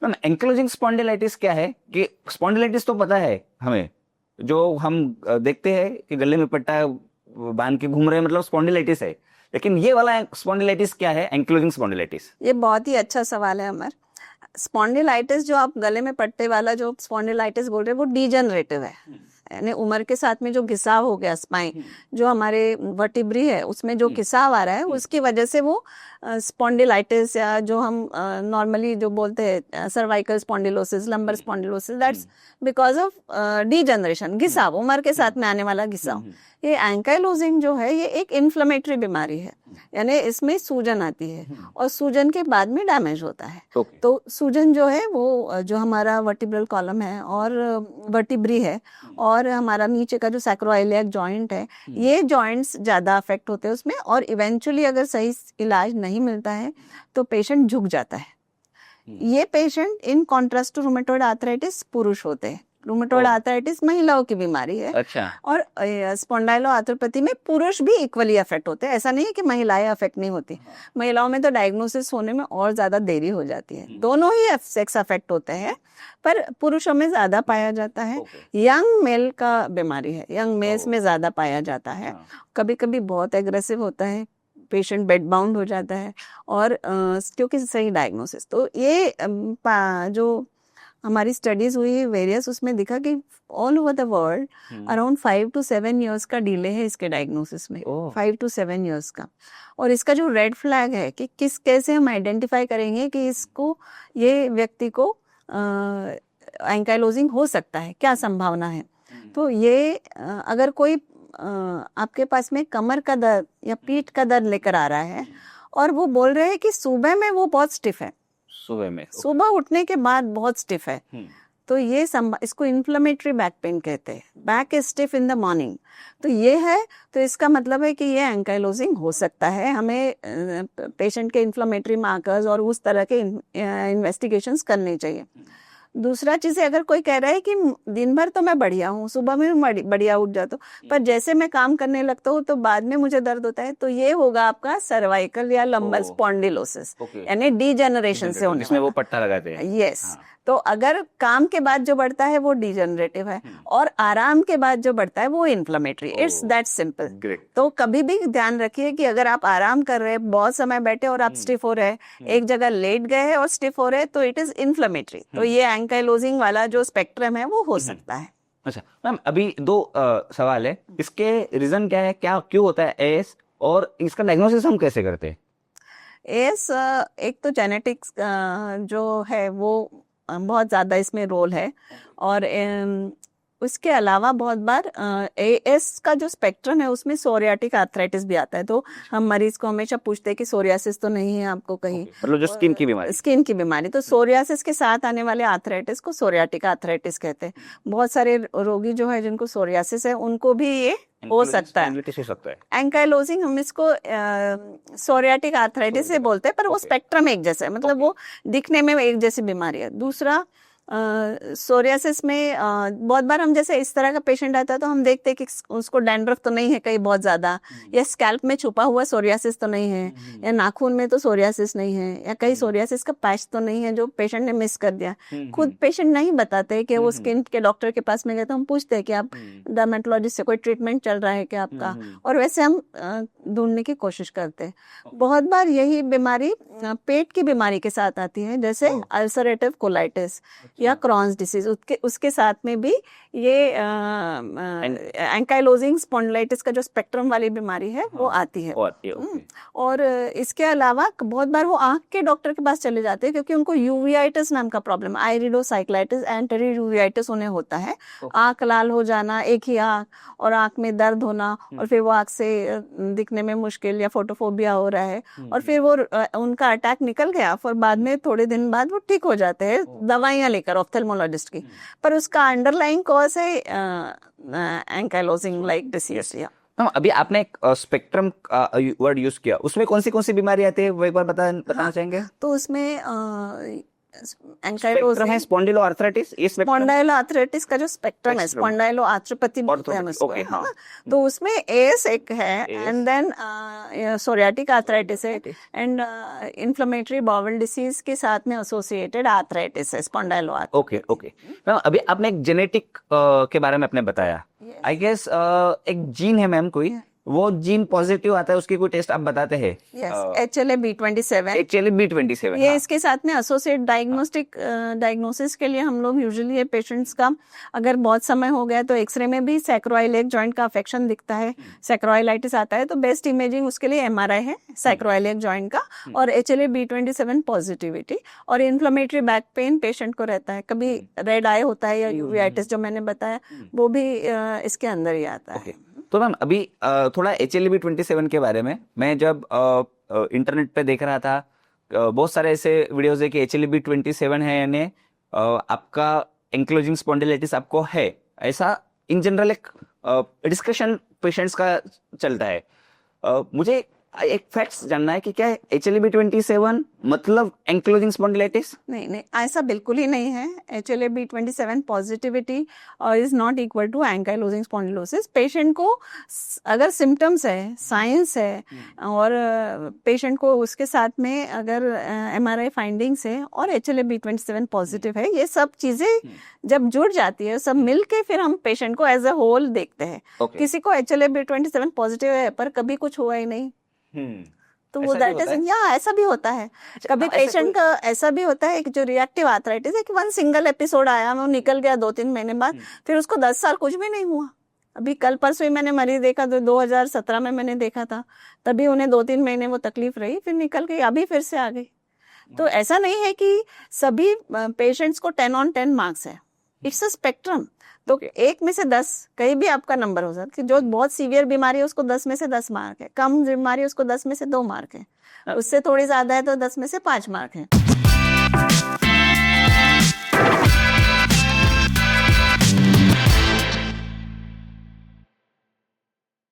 Ma'am ankylosing spondylitis क्या है? कि स्पॉन्डिलाइटिस तो पता है हमें, जो हम देखते हैं कि गले में पट्टा बांध के घूम रहे हैं, मतलब स्पॉन्डिलाइटिस है। लेकिन ये वाला स्पॉन्डिलाइटिस क्या है, एंकिलोजिंग स्पॉन्डिलाइटिस? ये बहुत ही अच्छा सवाल है अमर। स्पॉन्डिलाइटिस जो आप गले में पट्टे वाला जो स्पॉन्डिलाइटिस बोल रहे हैं वो डीजनरेटिव है, यानी उम्र के साथ में जो घिसाव हो गया स्पाइन, जो हमारे वर्टिब्री है उसमें जो घिसाव आ रहा है उसकी वजह से वो स्पॉन्डिलाइटिस, या जो हम नॉर्मली जो बोलते हैं cervical spondylosis, lumbar spondylosis, that's because of degeneration, घिसाव, उम्र के साथ में आने वाला घिसाव। ये एंकाइलोजिंग जो है ये एक इन्फ्लेमेटरी बीमारी है, यानी इसमें सूजन आती है और सूजन के बाद में डैमेज होता है। तो सूजन जो है वो जो हमारा वर्टिब्रल कॉलम है और वर्टिब्री है और हमारा नीचे का जो सैक्रोइलियक जॉइंट है, ये जॉइंट्स ज़्यादा अफेक्ट होते हैं उसमें, और इवेंचुअली अगर सही इलाज नहीं मिलता है तो पेशेंट झुक जाता है। ये patient in contrast to rheumatoid arthritis पुरुष होते हैं, रूमेटॉइड आर्थराइटिस महिलाओं की बीमारी है। अच्छा। और स्पॉन्डाइलोआर्थ्रोपैथी में पुरुष भी इक्वली अफेक्ट होते हैं, ऐसा नहीं है कि महिलाएं अफेक्ट नहीं होती। महिलाओं में तो डायग्नोसिस होने में और ज्यादा देरी हो जाती है, दोनों ही सेक्स अफेक्ट होते हैं, पर पुरुषों में ज्यादा पाया जाता है। यंग मेल का बीमारी है, यंग मेल्स में ज्यादा पाया जाता है। कभी कभी बहुत एग्रेसिव होता है, पेशेंट बेड बाउंड हो जाता है, और क्योंकि सही डायग्नोसिस। तो ये जो हमारी स्टडीज हुई वेरियस, उसमें दिखा कि all over the world around 5 to 7 years का डिले है इसके डायग्नोसिस में, 5 to 7 ईयर्स का। और इसका जो रेड फ्लैग है कि कैसे हम आइडेंटिफाई करेंगे कि इसको, ये व्यक्ति को एंकाइलोजिंग हो सकता है, क्या संभावना है। तो ये अगर कोई आपके पास में कमर का दर्द या पीठ का दर्द लेकर आ रहा है और वो बोल रहे हैं कि सुबह में वो बहुत स्टिफ है, सुबह उठने के बाद बहुत स्टिफ है, तो ये इसको इन्फ्लेमेटरी बैक पेन कहते हैं, back is stiff in the morning, तो ये है। तो इसका मतलब है कि ये एंकाइलोजिंग हो सकता है। हमें पेशेंट के इन्फ्लेमेटरी मार्कर्स और उस तरह के इन्वेस्टिगेशंस करने चाहिए। दूसरा चीज़ है, अगर कोई कह रहा है कि दिन भर तो मैं बढ़िया हूँ, सुबह में बढ़िया उठ जाता हूँ, पर जैसे मैं काम करने लगता हूँ तो बाद में मुझे दर्द होता है, तो ये होगा आपका सर्वाइकल या लंबर स्पॉन्डिलोसिस, यानी डीजनरेशन से होने जिसमें वो पट्टा लगाते हैं। यस। तो अगर काम के बाद जो बढ़ता है वो डीजनरेटिव है, और आराम के बाद जो बढ़ता है वो इन्फ्लेमेटरी। It's that simple. तो कभी भी ध्यान रखिए कि अगर आप आराम कर रहे हैं, बहुत समय बैठे और आप स्टिफ हो रहे, एक जगह लेट गए हैं और स्टिफ हो रहे, तो इट इज इन्फ्लेमेटरी। तो ये एंकाइलोजिंग वाला जो स्पेक्ट्रम है वो हो सकता है। अच्छा मैम, अभी दो सवाल है, इसके रीजन क्या है, क्या क्यों होता है एएस, और इसका डायग्नोसिस हम कैसे करते हैं? एएस एक तो जेनेटिक्स जो है वो बहुत ज़्यादा इसमें रोल है, और उसके अलावा बहुत बार एएस का जो स्पेक्ट्रम है उसमें सोरियाटिक आर्थराइटिस भी आता है। तो हम मरीज को हमेशा पूछते हैं कि सोरियासिस तो नहीं है आपको कहीं, मतलब जो स्किन की बीमारी, स्किन की बीमारी। तो सोरियासिस के साथ आने वाले आर्थराइटिस को सोरियाटिक आर्थराइटिस कहते हैं। बहुत सारे रोगी जो है जिनको सोरियासिस है उनको भी ये हो सकता है। एंकाइलोजिंग हम इसको सोरियाटिक आर्थराइटिस से बोलते हैं, पर वो स्पेक्ट्रम एक जैसा है, मतलब वो दिखने में एक जैसी बीमारी है। दूसरा, सोरियासिस में बहुत बार हम जैसे इस तरह का पेशेंट आता है तो हम देखते हैं कि उसको डैंड्रफ तो नहीं है कहीं बहुत ज्यादा, या स्कैल्प में छुपा हुआ सोरियासिस तो नहीं है, या नाखून में तो सोरियासिस नहीं है, या कहीं सोरियासिस का पैच तो नहीं है जो पेशेंट ने मिस कर दिया। खुद पेशेंट नहीं बताते कि वो स्किन के डॉक्टर के पास में गए, तो हम पूछते हैं कि आप डर्मेटोलॉजिस्ट से कोई ट्रीटमेंट चल रहा है क्या आपका, और वैसे हम ढूंढने की कोशिश करते हैं। बहुत बार यही बीमारी पेट की बीमारी के साथ आती है, जैसे अल्सरेटिव कोलाइटिस या क्रॉन्स डिसीज, उसके साथ में भी ये एंकाइलोजिंग स्पॉन्डिलाइटिस का जो स्पेक्ट्रम वाली बीमारी है वो आती है। और इसके अलावा बहुत बार वो आंख के डॉक्टर के पास चले जाते हैं, क्योंकि उनको यूवियाइटिस नाम का प्रॉब्लम, आइरिडोसाइक्लाइटिस एंटेरी यूवियाइटिस उन्हें होता है। आंख लाल हो जाना, एक ही आंख, और आंख में दर्द होना, और फिर वो आंख से दिखने में मुश्किल या फोटोफोबिया हो रहा है, और फिर वो उनका अटैक निकल गया, फिर बाद में थोड़े दिन बाद वो ठीक हो जाते हैं दवाइयाँ लेकर ऑफ्थेल्मोलॉजिस्ट की, पर उसका अंडरलाइंग कॉज है एंकाइलोजिंग लाइक डिसीज। अभी आपने एक स्पेक्ट्रम वर्ड यूज किया, उसमें कौन सी बीमारी आती है वो एक बार बताना चाहेंगे? तो उसमें स्पेक्ट्रम है स्पॉन्डिलोआर्थराइटिस, ये स्पेक्ट्रम स्पॉन्डाइलोआर्थराइटिस का जो स्पेक्ट्रम है, Spectrum. स्पॉन्डाइलोआर्थ्रोपैथी बोलते हैं हम इसको, ओके, है हाँ। ना? तो उसमें एस एक है, AS. And then psoriatic arthritis है, एंड इन्फ्लेमेटरी बाउल डिसीज के साथ में एसोसिएटेड आर्थराइटिस है स्पॉन्डाइलोआर्थराइटिस। ओके ओके मैम, अभी आपने एक जेनेटिक के बारे में आपने बताया, Yes. आई गेस एक जीन है मैम कोई, वो जीन पॉजिटिव आता है, उसकी कोई टेस्ट आप बताते हैं? यस, HLA-B27 HLA-B27, ये हाँ। इसके साथ में एसोसिएट डायग्नोसिस के लिए हम लोग यूजुअली ये पेशेंट्स का अगर बहुत समय हो गया तो एक्सरे में भी सैक्रोइलेक जॉइंट का अफेक्शन दिखता है, सैक्रोइलाइटिस आता है, तो बेस्ट इमेजिंग उसके लिए MRI है सैक्रोइलेक जॉइंट का, और HLA-B27 पॉजिटिविटी, और इन्फ्लेमेटरी बैक पेन पेशेंट को रहता है, कभी रेड आई होता है या यूवेटिस जो मैंने बताया, वो भी इसके अंदर ही आता है। ओके, तो मैम अभी थोड़ा HLA-B27 के बारे में, मैं जब इंटरनेट पे देख रहा था, बहुत सारे ऐसे वीडियोस है कि HLA-B27 है, यानी आपका एंक्लोजिंग स्पॉन्डिलाइटिस आपको है, ऐसा इन जनरल एक डिस्कशन पेशेंट्स का चलता है। मुझे एक फैक्ट्स जानना है कि क्या HLA-B27 मतलब एंक्लोजिंग स्पॉन्डिलाइटिस? नहीं, ऐसा बिल्कुल ही नहीं है। HLA-B27 positivity is not equal to ankylosing spondylosis. Patient को अगर सिम्टम्स है, साइंस है, और पेशेंट को उसके साथ में अगर MRI फाइंडिंग्स है और HLA-B27 पॉजिटिव है, ये सब चीजें जब जुड़ जाती है, सब मिल के फिर हम पेशेंट को एज अ होल देखते हैं। Okay. किसी को HLA-B27 पॉजिटिव है पर कभी कुछ हुआ ही नहीं, तो वो दैट इज, या ऐसा भी होता है। कभी पेशेंट का ऐसा भी होता है कि जो रिएक्टिव आर्थराइटिस है कि वन सिंगल एपिसोड आया, वो निकल गया 2-3 महीने बाद, फिर उसको 10 साल कुछ भी नहीं हुआ। अभी कल परसों ही मैंने मरीज देखा, तो 2017 में मैंने देखा था, तभी उन्हें 2-3 महीने वो तकलीफ रही, फिर निकल गई, अभी फिर से आ गई। तो ऐसा नहीं है कि सभी पेशेंट्स को 10 on 10 मार्क्स है, इट्स अ स्पेक्ट्रम। तो 1 में से 10 कहीं भी आपका नंबर हो सकता है। जो बहुत सीवियर बीमारी है उसको 10 में से 10 मार्क है, कम बीमारी है उसको 10 में से 2 मार्क है, उससे थोड़ी ज्यादा है तो 10 में से 5 मार्क है।